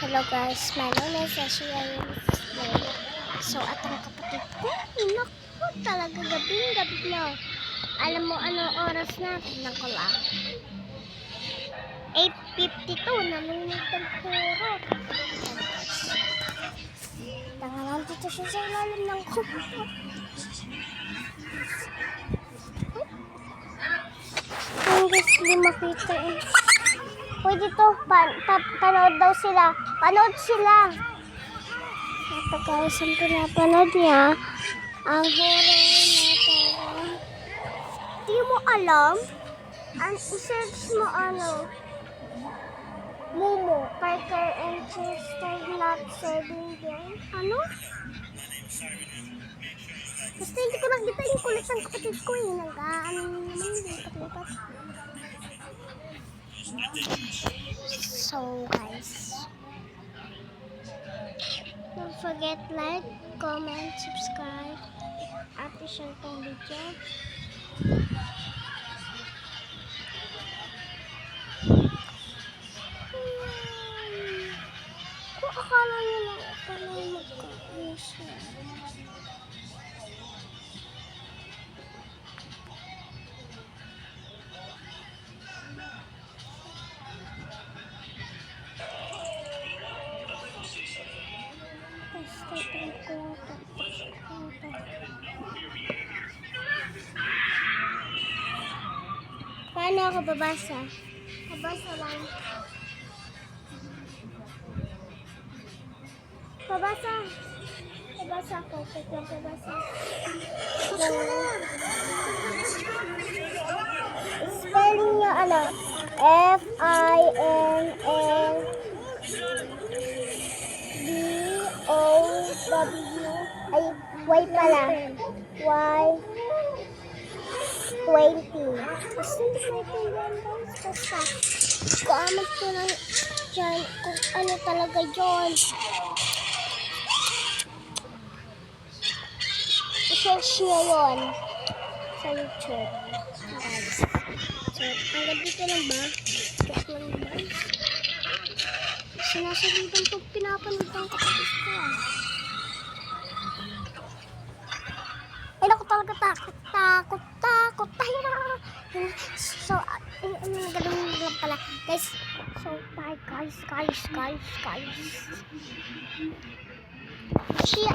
Hello guys, my name is Ashley. So at ang kapatid ko, naku talaga gabi na. Alam mo anong oras na? Tignan ko lang. 8:52, nanonood ng puro. Tangalan dito siya sa ilalim ng kubo. Ang gusto di makita eh. Uy, dito, panood daw sila. Panood sila. Ito guys, ang pinapanood niya, ang horror na parang. Di mo alam? Ang i-search mo Momo, Parker and Chester not serving game. Ano? Basta hindi ko nakita yung kulit ng kapatid ko eh. Nag-ano naman, lipat-lipat. So guys, don't forget like, comment, subscribe at i-share tong video. Kung akala nyo lang pala magka-issue. Paano ako babasa? Babasa lang. Babasa. Babasa ako. Babasa. Spelling niya F-I-N-N-D-O-W ay Y pala. Y20. Basta hindi ko ito yan guys. Basta gamit ko lang dyan kung ano talaga yun. I-search nyo yun sa YouTube. Guys. So, hanggang dito lang ba? Joke lang ba? Sinasaliban ko pinapanood ng kapatid ko Ay, ako talaga takot. So, ganun lang pala. Guys, so, bye guys. Chia